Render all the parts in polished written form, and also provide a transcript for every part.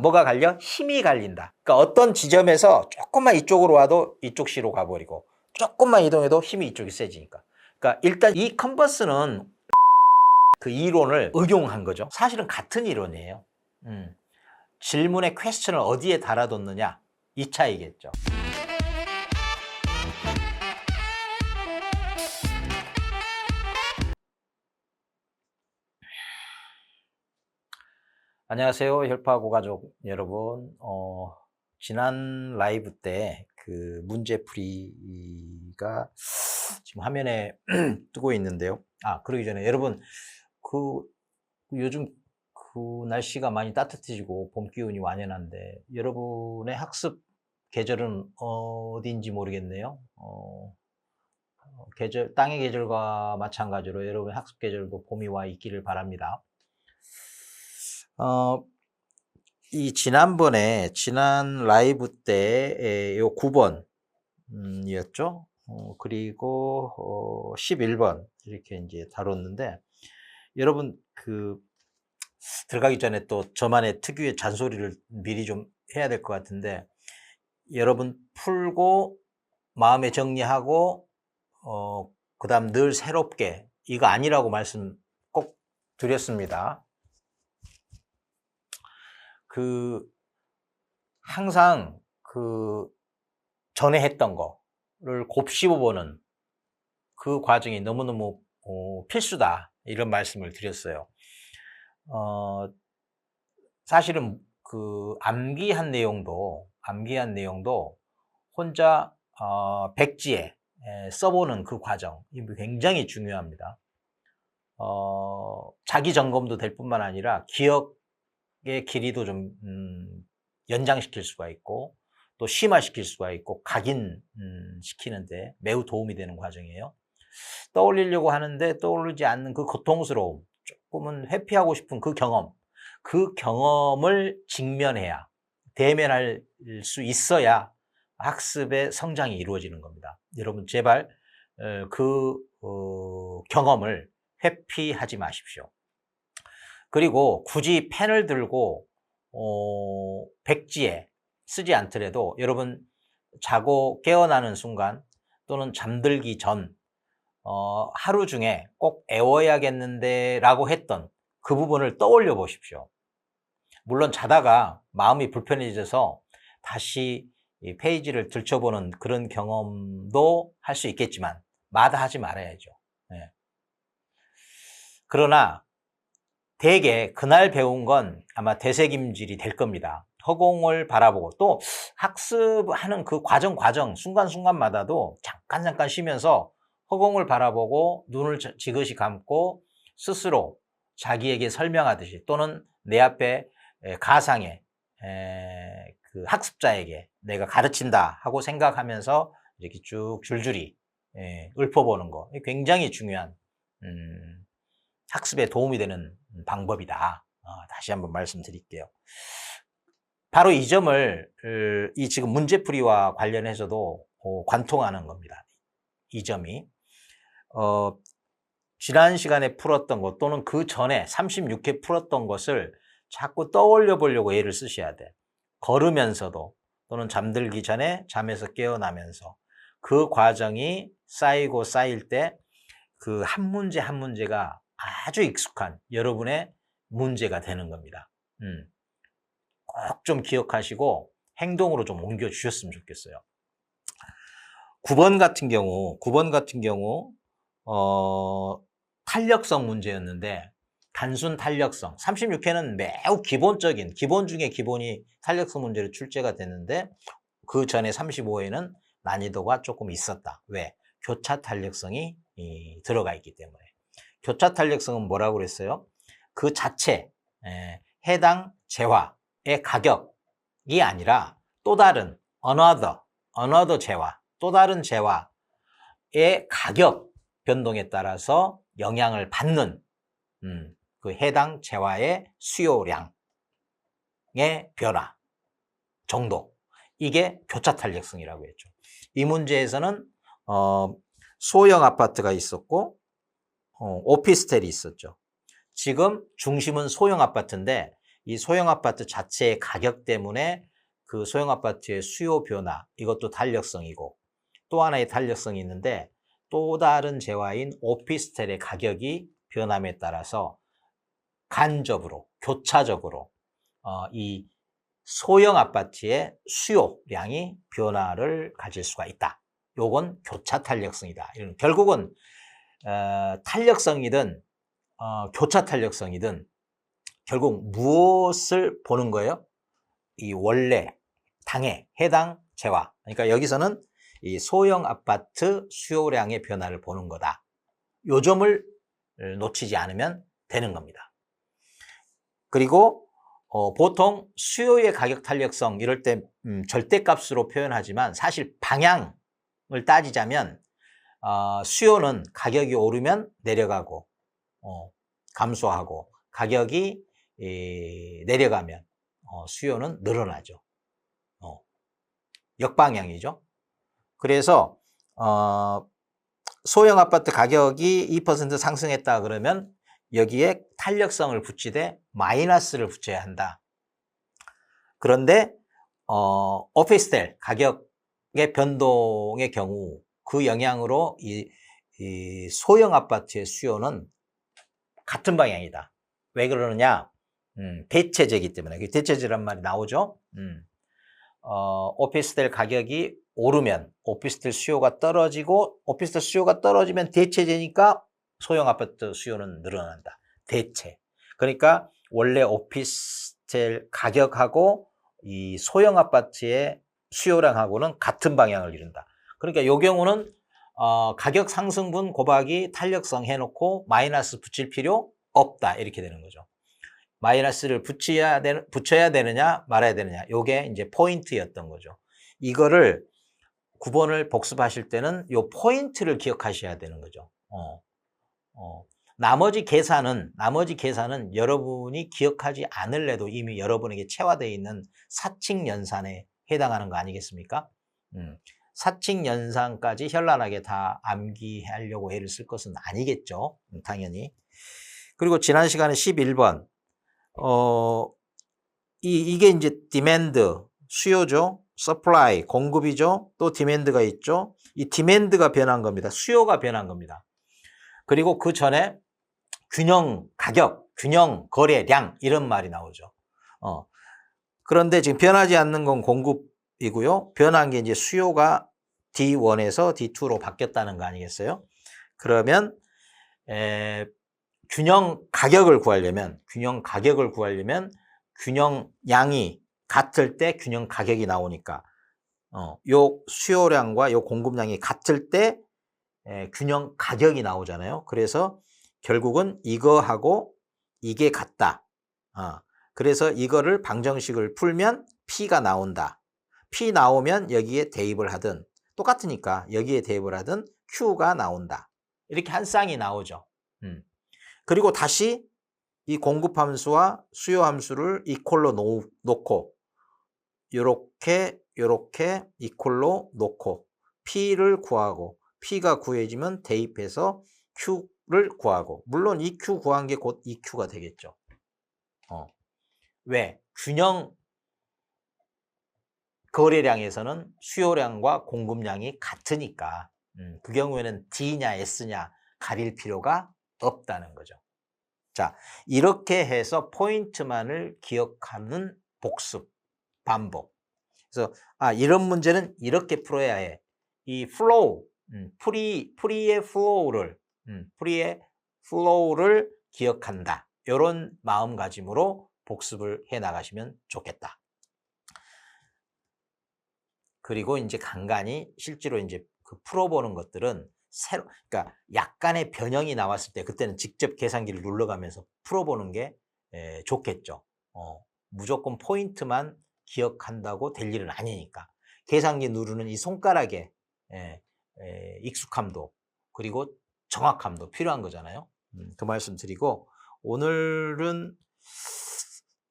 뭐가 갈려? 힘이 갈린다. 그러니까 어떤 지점에서 조금만 이쪽으로 와도 이쪽 C로 가버리고 조금만 이동해도 힘이 이쪽이 세지니까. 그러니까 일단 이 컨버스는 그 이론을 응용한 거죠. 사실은 같은 이론이에요. 질문의 퀘스천을 어디에 달아뒀느냐 이 차이겠죠. 안녕하세요, 혈파고 가족 여러분. 지난 라이브 때 그 문제풀이가 지금 화면에 뜨고 있는데요. 그러기 전에 여러분, 요즘 날씨가 많이 따뜻해지고 봄 기운이 완연한데 여러분의 학습 계절은 어딘지 모르겠네요. 땅의 계절과 마찬가지로 여러분의 학습 계절도 봄이 와 있기를 바랍니다. 지난 라이브 때 요 9번 이었죠. 그리고 11번 이렇게 이제 다뤘는데, 여러분 들어가기 전에 또 저만의 특유의 잔소리를 미리 좀 해야 될 것 같은데, 여러분 풀고 마음에 정리하고 그다음 늘 새롭게, 이거 아니라고 말씀 꼭 드렸습니다. 항상 전에 했던 거를 곱씹어보는 그 과정이 너무너무 필수다, 이런 말씀을 드렸어요. 사실은 암기한 내용도 혼자 백지에 써보는 그 과정, 굉장히 중요합니다. 자기 점검도 될 뿐만 아니라 기억의 길이도 좀 연장시킬 수가 있고, 또 심화시킬 수가 있고, 각인시키는데 매우 도움이 되는 과정이에요. 떠올리려고 하는데 떠오르지 않는 그 고통스러움, 조금은 회피하고 싶은 그 경험을 직면해야, 대면할 수 있어야 학습의 성장이 이루어지는 겁니다. 여러분, 제발 경험을 회피하지 마십시오. 그리고 굳이 펜을 들고 백지에 쓰지 않더라도, 여러분 자고 깨어나는 순간 또는 잠들기 전 하루 중에 꼭 애워야겠는데 라고 했던 그 부분을 떠올려 보십시오. 물론 자다가 마음이 불편해져서 다시 이 페이지를 들춰보는 그런 경험도 할 수 있겠지만 마다하지 말아야죠. 네. 그러나 대개 그날 배운 건 아마 되새김질이 될 겁니다. 허공을 바라보고, 또 학습하는 그 과정 순간순간마다도 잠깐 쉬면서 허공을 바라보고 눈을 지그시 감고 스스로 자기에게 설명하듯이, 또는 내 앞에 가상의 그 학습자에게 내가 가르친다 하고 생각하면서 이렇게 쭉 줄줄이 읊어보는 거, 굉장히 중요한 학습에 도움이 되는 방법이다. 다시 한번 말씀드릴게요. 바로 이 점을 지금 문제풀이와 관련해서도 관통하는 겁니다. 이 점이 지난 시간에 풀었던 것, 또는 그 전에 36회 풀었던 것을 자꾸 떠올려 보려고 애를 쓰셔야 돼. 걸으면서도, 또는 잠들기 전에, 잠에서 깨어나면서, 그 과정이 쌓이고 쌓일 때 그 한 문제 한 문제가 아주 익숙한 여러분의 문제가 되는 겁니다. 꼭 좀 기억하시고 행동으로 좀 옮겨 주셨으면 좋겠어요. 9번 같은 경우 탄력성 문제였는데, 단순 탄력성, 36회는 매우 기본 중에 기본이 탄력성 문제로 출제가 됐는데, 그 전에 35회는 난이도가 조금 있었다. 왜? 교차 탄력성이 들어가 있기 때문에. 교차 탄력성은 뭐라고 그랬어요? 그 자체, 해당 재화의 가격이 아니라 또 다른 another 재화, 또 다른 재화의 가격 변동에 따라서 영향을 받는 그 해당 재화의 수요량의 변화 정도, 이게 교차 탄력성이라고 했죠. 이 문제에서는 소형 아파트가 있었고 오피스텔이 있었죠. 지금 중심은 소형 아파트인데 이 소형 아파트 자체의 가격 때문에 그 소형 아파트의 수요 변화, 이것도 탄력성이고, 또 하나의 탄력성이 있는데 또 다른 재화인 오피스텔의 가격이 변함에 따라서 간접으로, 교차적으로 이 소형 아파트의 수요량이 변화를 가질 수가 있다. 요건 교차 탄력성이다. 이런 결국은 탄력성이든 교차 탄력성이든 결국 무엇을 보는 거예요? 이 원래 당해 해당 재화. 그러니까 여기서는 이 소형 아파트 수요량의 변화를 보는 거다. 요 점을 놓치지 않으면 되는 겁니다. 그리고 보통 수요의 가격 탄력성 이럴 때 절대값으로 표현하지만 사실 방향을 따지자면 수요는 가격이 오르면 내려가고 감소하고, 가격이 내려가면 수요는 늘어나죠. 역방향이죠. 그래서 소형 아파트 가격이 2% 상승했다 그러면 여기에 탄력성을 붙이되 마이너스를 붙여야 한다. 그런데 오피스텔 가격의 변동의 경우 그 영향으로 이 소형 아파트의 수요는 같은 방향이다. 왜 그러느냐? 대체제이기 때문에. 대체제란 말이 나오죠. 오피스텔 가격이 오르면 오피스텔 수요가 떨어지고, 오피스텔 수요가 떨어지면 대체제니까 소형 아파트 수요는 늘어난다. 대체. 그러니까 원래 오피스텔 가격하고 이 소형 아파트의 수요량하고는 같은 방향을 이룬다. 그러니까 이 경우는 가격 상승분 곱하기 탄력성 해놓고 마이너스 붙일 필요 없다. 이렇게 되는 거죠. 마이너스를 붙여야 되느냐 말아야 되느냐. 요게 이제 포인트였던 거죠. 이거를 9번을 복습하실 때는 요 포인트를 기억하셔야 되는 거죠. 나머지 계산은 여러분이 기억하지 않을래도 이미 여러분에게 체화되어 있는 사칙 연산에 해당하는 거 아니겠습니까? 사칙 연산까지 현란하게 다 암기하려고 애를 쓸 것은 아니겠죠. 당연히. 그리고 지난 시간에 11번 이게 이제 디맨드, 수요죠. 서플라이, 공급이죠. 또 디맨드가 있죠. 이 디맨드가 변한 겁니다. 수요가 변한 겁니다. 그리고 그 전에 균형 가격, 균형 거래량 이런 말이 나오죠. 그런데 지금 변하지 않는 건 공급이고요. 변한 게 이제 수요가 D1에서 D2로 바뀌었다는 거 아니겠어요? 그러면 균형 가격을 구하려면 균형량이 같을 때 균형 가격이 나오니까 요 수요량과 요 공급량이 같을 때 균형 가격이 나오잖아요. 그래서 결국은 이거하고 이게 같다. 그래서 이거를 방정식을 풀면 P가 나온다. P 나오면 여기에 대입을 하든 똑같으니까 여기에 대입을 하든 Q가 나온다. 이렇게 한 쌍이 나오죠. 그리고 다시 이 공급 함수와 수요 함수를 이퀄로 놓고 요렇게 이퀄로 놓고 P를 구하고, P가 구해지면 대입해서 Q를 구하고, 물론 이 Q 구한 게 곧 이 Q가 되겠죠. 왜? 균형 거래량에서는 수요량과 공급량이 같으니까 그 경우에는 D냐 S냐 가릴 필요가 없다는 거죠. 자, 이렇게 해서 포인트만을 기억하는 복습, 반복. 그래서 이런 문제는 이렇게 풀어야 해. 이 플로우, 프리의 플로우를 기억한다. 이런 마음가짐으로 복습을 해 나가시면 좋겠다. 그리고 이제 간간히 실제로 이제 그 풀어보는 것들은 그러니까 약간의 변형이 나왔을 때 그때는 직접 계산기를 눌러가면서 풀어보는 게 좋겠죠. 무조건 포인트만 기억한다고 될 일은 아니니까. 계산기 누르는 이 손가락의 익숙함도 그리고 정확함도 필요한 거잖아요. 그 말씀 드리고, 오늘은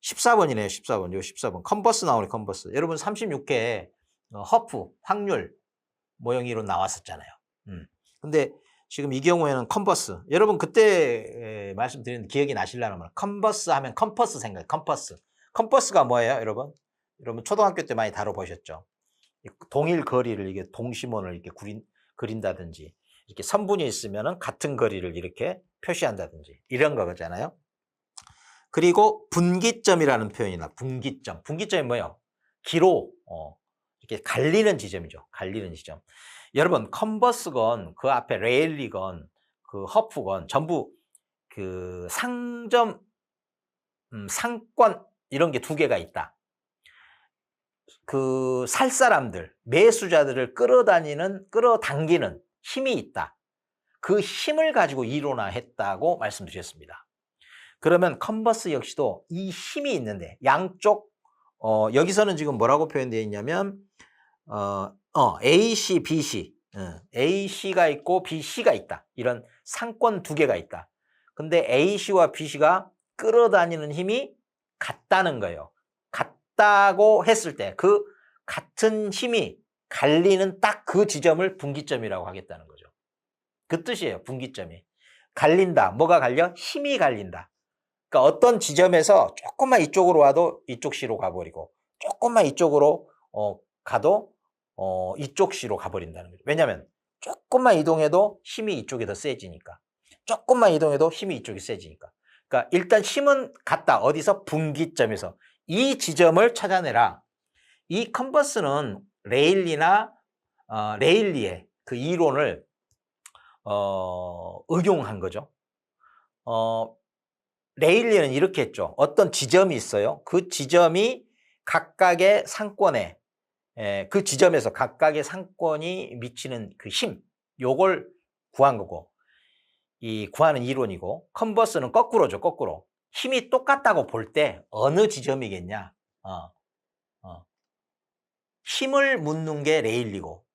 14번이네요. 14번. 요 14번. 컨버스 나오네, 컨버스. 여러분 36개 허프, 확률 모형이론 나왔었잖아요. 근데 지금 이 경우에는 컨버스. 여러분 그때 말씀드린 기억이 나시려면 컨버스 하면 컴퍼스 생각해요. 컴퍼스. 컴퍼스가 뭐예요, 여러분? 여러분 초등학교 때 많이 다뤄보셨죠? 동일 거리를 이게 동심원을 이렇게 그린다든지 이렇게 선분이 있으면은 같은 거리를 이렇게 표시한다든지 이런 거잖아요. 그리고 분기점이라는 표현이 나. 분기점. 분기점이 뭐예요? 기로 이렇게 갈리는 지점이죠. 갈리는 지점. 여러분 컨버스건 그 앞에 레일리건 그 허프건 전부 그 상점 상권 이런 게 두 개가 있다. 그 살 사람들, 매수자들을 끌어당기는 힘이 있다. 그 힘을 가지고 이론화했다고 말씀드렸습니다. 그러면 컨버스 역시도 이 힘이 있는데 양쪽 여기서는 지금 뭐라고 표현되어 있냐면 AC, BC, AC가 있고 BC가 있다. 이런 상권 두 개가 있다. 근데 AC와 BC가 끌어다니는 힘이 같다는 거예요. 같다고 했을 때 그 같은 힘이 갈리는 딱 그 지점을 분기점이라고 하겠다는 거죠. 그 뜻이에요. 분기점이. 갈린다. 뭐가 갈려? 힘이 갈린다. 그러니까 어떤 지점에서 조금만 이쪽으로 와도 이쪽 시로 가버리고 조금만 이쪽으로 가도 이쪽 시로 가버린다는 거죠. 왜냐하면 조금만 이동해도 힘이 이쪽이 더 세지니까. 조금만 이동해도 힘이 이쪽이 세지니까. 그러니까 일단 힘은 같다. 어디서? 분기점에서. 이 지점을 찾아내라. 이 컨버스는 레일리나 레일리의 그 이론을 응용한 거죠. 레일리는 이렇게 했죠. 어떤 지점이 있어요. 그 지점이 각각의 상권에 그 지점에서 각각의 상권이 미치는 그 힘, 요걸 구한 거고, 이 구하는 이론이고, 컨버스는 거꾸로죠. 거꾸로. 힘이 똑같다고 볼 때 어느 지점이겠냐. 힘을 묻는 게 레일리고,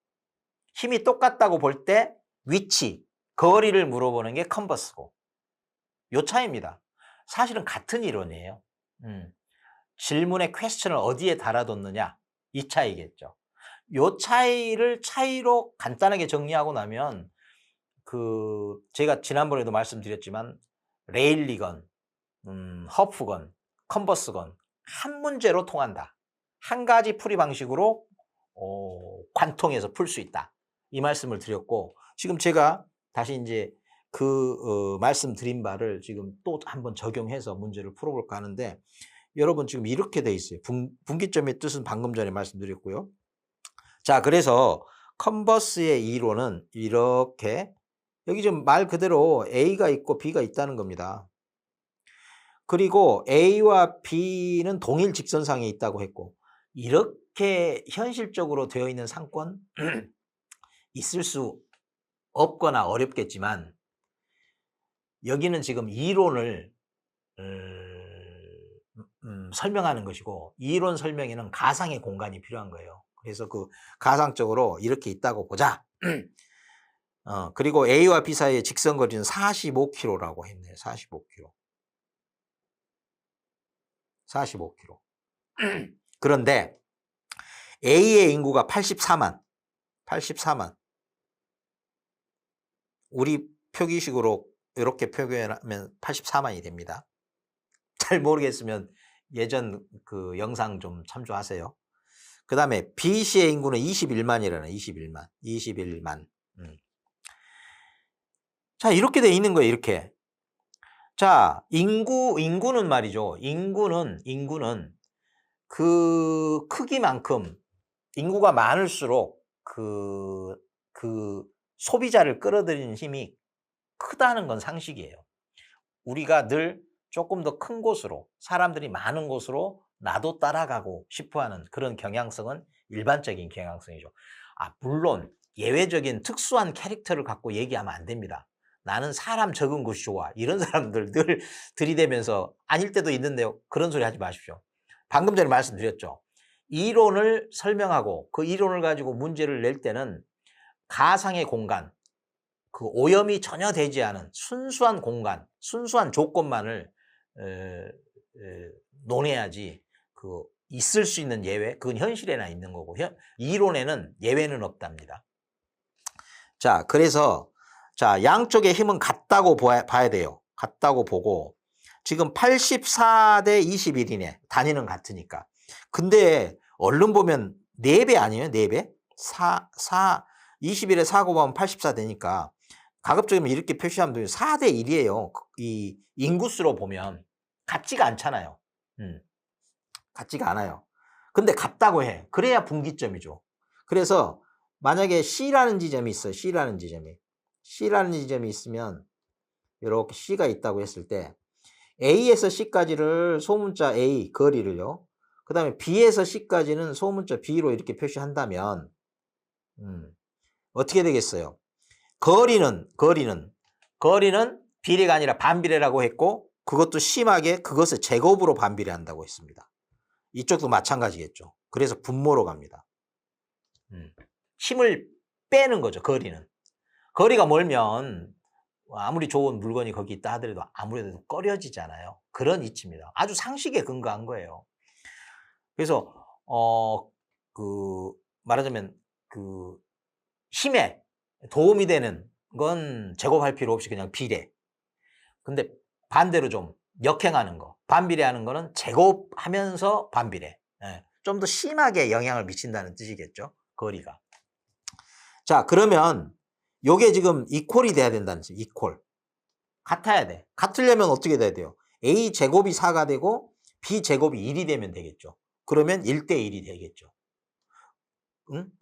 힘이 똑같다고 볼 때 위치, 거리를 물어보는 게 컨버스고, 요 차이입니다. 사실은 같은 이론이에요. 질문의 퀘스천을 어디에 달아뒀느냐, 이 차이겠죠. 요 차이로 간단하게 정리하고 나면 제가 지난번에도 말씀드렸지만 레일리건, 허프건, 컨버스건 한 문제로 통한다. 한 가지 풀이 방식으로 관통해서 풀 수 있다. 이 말씀을 드렸고, 지금 제가 다시 이제 말씀드린 바를 지금 또 한번 적용해서 문제를 풀어볼까 하는데, 여러분 지금 이렇게 돼 있어요. 분기점의 뜻은 방금 전에 말씀드렸고요. 자, 그래서 컨버스의 이론은 이렇게, 여기 지금 말 그대로 A가 있고 B가 있다는 겁니다. 그리고 A와 B는 동일 직선상에 있다고 했고, 이렇게 현실적으로 되어 있는 상권 있을 수 없거나 어렵겠지만, 여기는 지금 이론을 설명하는 것이고, 이론 설명에는 가상의 공간이 필요한 거예요. 그래서 그 가상적으로 이렇게 있다고 보자. 그리고 A와 B 사이의 직선거리는 45km라고 했네요. 45km. 45km. 그런데 A의 인구가 84만. 우리 표기식으로 이렇게 표기하면 84만이 됩니다. 잘 모르겠으면 예전 그 영상 좀 참조하세요. 그 다음에 B씨의 인구는 21만이라는 21만. 자, 이렇게 돼 있는 거예요. 이렇게. 자, 인구는 말이죠. 인구는 그 크기만큼 인구가 많을수록 그 소비자를 끌어들이는 힘이 크다는 건 상식이에요. 우리가 늘 조금 더 큰 곳으로, 사람들이 많은 곳으로 나도 따라가고 싶어하는 그런 경향성은 일반적인 경향성이죠. 물론 예외적인 특수한 캐릭터를 갖고 얘기하면 안 됩니다. 나는 사람 적은 곳이 좋아. 이런 사람들 늘 들이대면서 아닐 때도 있는데요. 그런 소리 하지 마십시오. 방금 전에 말씀드렸죠. 이론을 설명하고 그 이론을 가지고 문제를 낼 때는 가상의 공간, 그 오염이 전혀 되지 않은 순수한 공간, 순수한 조건만을 논해야지 있을 수 있는 예외, 그건 현실에나 있는 거고 이론에는 예외는 없답니다. 자, 그래서 자, 양쪽의 힘은 같다고 봐야 돼요. 같다고 보고, 지금 84대 21이네. 단위는 같으니까. 근데 얼른 보면 4배 아니에요? 4배? 21에 4 곱하면 84 되니까 가급적이면 이렇게 표시하면 돼요. 4대 1이에요. 이 인구수로 보면 같지가 않잖아요. 같지가 않아요. 근데 같다고 해. 그래야 분기점이죠. 그래서 만약에 C라는 지점이 있어요. C라는 지점이 있으면 이렇게 C가 있다고 했을 때 A에서 C까지를 소문자 A 거리를요. 그 다음에 B에서 C까지는 소문자 B로 이렇게 표시한다면 어떻게 되겠어요? 거리는 비례가 아니라 반비례라고 했고 그것도 심하게 그것을 제곱으로 반비례한다고 했습니다. 이쪽도 마찬가지겠죠. 그래서 분모로 갑니다. 힘을 빼는 거죠. 거리가 멀면 아무리 좋은 물건이 거기 있다 하더라도 아무래도 꺼려지잖아요. 그런 이치입니다. 아주 상식에 근거한 거예요. 그래서 말하자면 힘에 도움이 되는 건 제곱할 필요 없이 그냥 비례. 근데 반대로 좀 역행하는 거, 반비례하는 거는 제곱하면서 반비례. 좀 더 심하게 영향을 미친다는 뜻이겠죠. 거리가. 자, 그러면 요게 지금 이퀄이 돼야 된다는 뜻이에요. 이퀄. 같아야 돼. 같으려면 어떻게 돼야 돼요? A 제곱이 4가 되고 B 제곱이 1이 되면 되겠죠. 그러면 1대 1이 되겠죠. 응?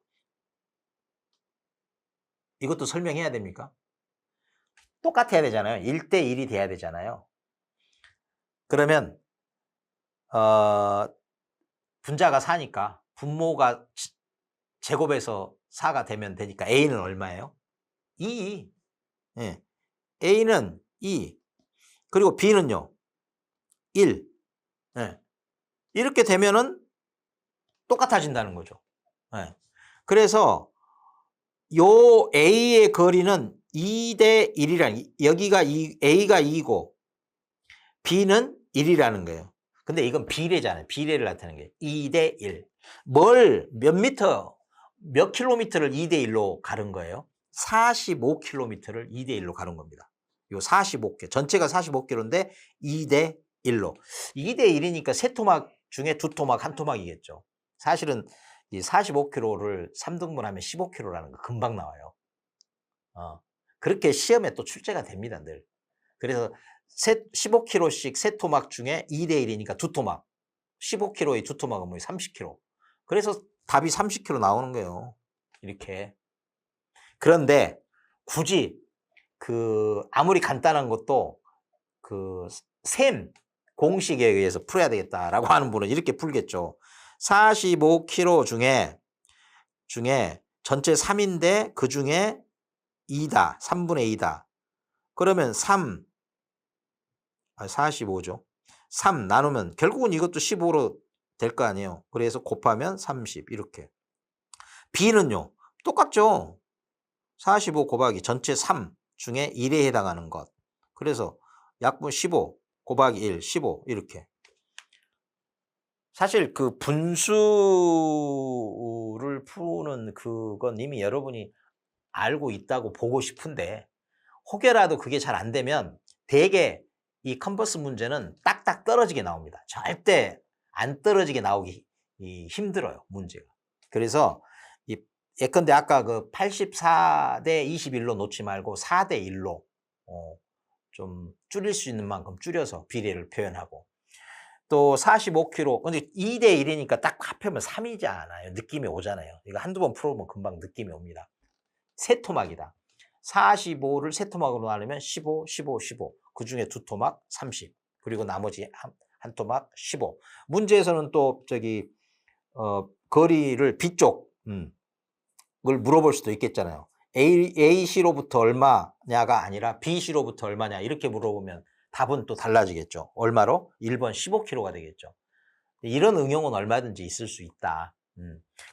이것도 설명해야 됩니까? 똑같아야 되잖아요. 1대 1이 돼야 되잖아요. 그러면 분자가 4니까 분모가 제곱해서 4가 되면 되니까 A는 얼마예요? 2. 예. A는 2. 그리고 B는요? 1. 예. 이렇게 되면은 똑같아진다는 거죠. 예. 그래서 요 A의 거리는 2대 1이라는, 여기가 A가 2고 B는 1이라는 거예요. 근데 이건 비례잖아요. 비례를 나타내는 게 2대 1. 몇 킬로미터를 2대 1로 가른 거예요? 45km를 2대 1로 가른 겁니다. 요 45km. 전체가 45km인데 2대 1로. 2대 1이니까 세 토막 중에 두 토막, 한 토막이겠죠. 사실은 이 45km를 3등분하면 15km라는 거 금방 나와요. 그렇게 시험에 또 출제가 됩니다, 늘. 그래서 15km씩 세 토막 중에 2대 1이니까 두 토막. 15km의 두 토막은 뭐 30km. 그래서 답이 30km 나오는 거예요. 이렇게. 그런데 굳이 아무리 간단한 것도 셈 공식에 의해서 풀어야 되겠다라고 하는 분은 이렇게 풀겠죠. 45km 중에 전체 3인데 그 중에 2다. 3분의 2다. 그러면 45죠. 3 나누면 결국은 이것도 15로 될 거 아니에요. 그래서 곱하면 30 이렇게. B는요. 똑같죠. 45 곱하기 전체 3 중에 1에 해당하는 것. 그래서 약분 15 곱하기 1, 15 이렇게. 사실 그 분수를 푸는 그건 이미 여러분이 알고 있다고 보고 싶은데 혹여라도 그게 잘 안 되면 대개 이 컨버스 문제는 딱딱 떨어지게 나옵니다. 절대 안 떨어지게 나오기 힘들어요, 문제가. 그래서 예컨대 아까 그 84대 21로 놓지 말고 4대 1로 좀 줄일 수 있는 만큼 줄여서 비례를 표현하고 또 45km, 근데 2대 1이니까 딱 합하면 3이잖아요. 느낌이 오잖아요. 이거 한두 번 풀어보면 금방 느낌이 옵니다. 세 토막이다. 45를 세 토막으로 나누면 15, 15, 15. 그 중에 두 토막 30. 그리고 나머지 한 토막 15. 문제에서는 또 거리를 B쪽 을 물어볼 수도 있겠잖아요. A씨로부터 얼마냐가 아니라 B씨로부터 얼마냐 이렇게 물어보면 답은 또 달라지겠죠. 얼마로? 1번 15km가 되겠죠. 이런 응용은 얼마든지 있을 수 있다.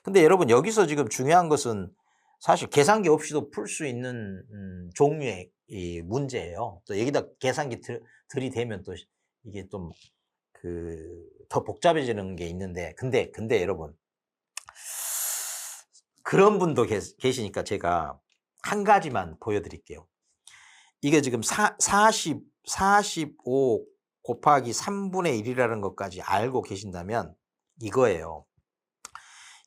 근데 여러분 여기서 지금 중요한 것은 사실 계산기 없이도 풀 수 있는 종류의 이 문제예요. 또 여기다 계산기 들이대면 또 이게 좀 더 복잡해지는 게 있는데 근데 여러분 그런 분도 계시니까 제가 한 가지만 보여드릴게요. 이게 지금 45 곱하기 3분의 1이라는 것까지 알고 계신다면 이거예요.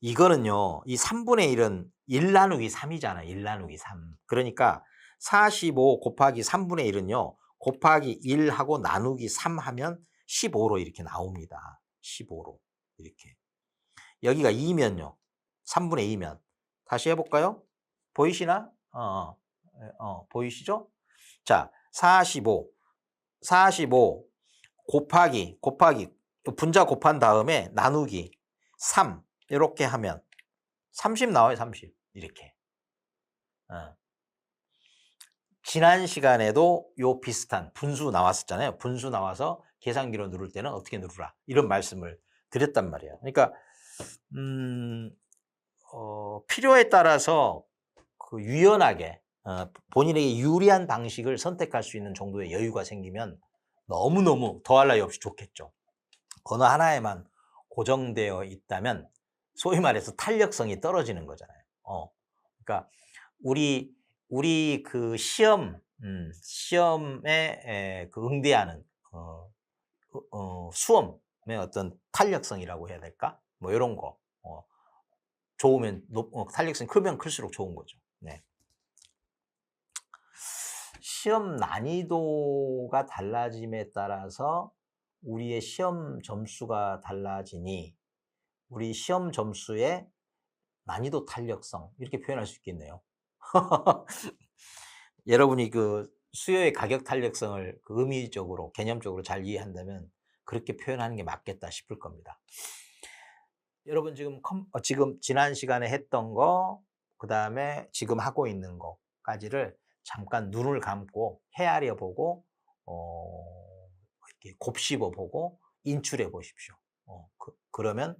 이거는요. 이 3분의 1은 1 나누기 3이잖아요. 1 나누기 3. 그러니까 45 곱하기 3분의 1은요. 곱하기 1하고 나누기 3 하면 15로 이렇게 나옵니다. 15로 이렇게. 여기가 2면요. 3분의 2면. 다시 해볼까요? 보이시나? 보이시죠? 자, 45 곱하기 분자 곱한 다음에 나누기 3 이렇게 하면 30 나와요. 30 이렇게. 지난 시간에도 요 비슷한 분수 나왔었잖아요. 분수 나와서 계산기로 누를 때는 어떻게 누르라 이런 말씀을 드렸단 말이에요. 그러니까 필요에 따라서 그 유연하게 본인에게 유리한 방식을 선택할 수 있는 정도의 여유가 생기면 너무너무 더할 나위 없이 좋겠죠. 어느 하나에만 고정되어 있다면 소위 말해서 탄력성이 떨어지는 거잖아요. 그러니까 우리 그 시험에 그 응대하는 수험의 어떤 탄력성이라고 해야 될까? 뭐 이런 거 좋으면 탄력성이 크면 클수록 좋은 거죠. 네. 시험 난이도가 달라짐에 따라서 우리의 시험 점수가 달라지니 우리 시험 점수의 난이도 탄력성 이렇게 표현할 수 있겠네요. 여러분이 그 수요의 가격 탄력성을 그 의미적으로 개념적으로 잘 이해한다면 그렇게 표현하는 게 맞겠다 싶을 겁니다. 여러분 지금 지난 시간에 했던 거 그다음에 지금 하고 있는 거까지를 잠깐 눈을 감고 헤아려 보고 이렇게 곱씹어 보고 인출해 보십시오. 그러면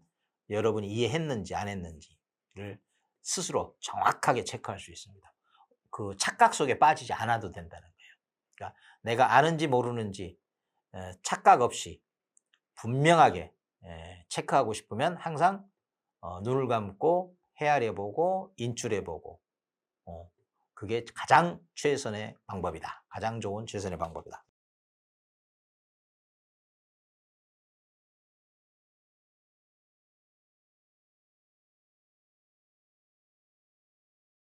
여러분이 이해했는지 안 했는지를 스스로 정확하게 체크할 수 있습니다. 그 착각 속에 빠지지 않아도 된다는 거예요. 그러니까 내가 아는지 모르는지 착각 없이 분명하게 체크하고 싶으면 항상 눈을 감고 헤아려 보고 인출해 보고 그게 가장 최선의 방법이다. 가장 좋은 최선의 방법이다.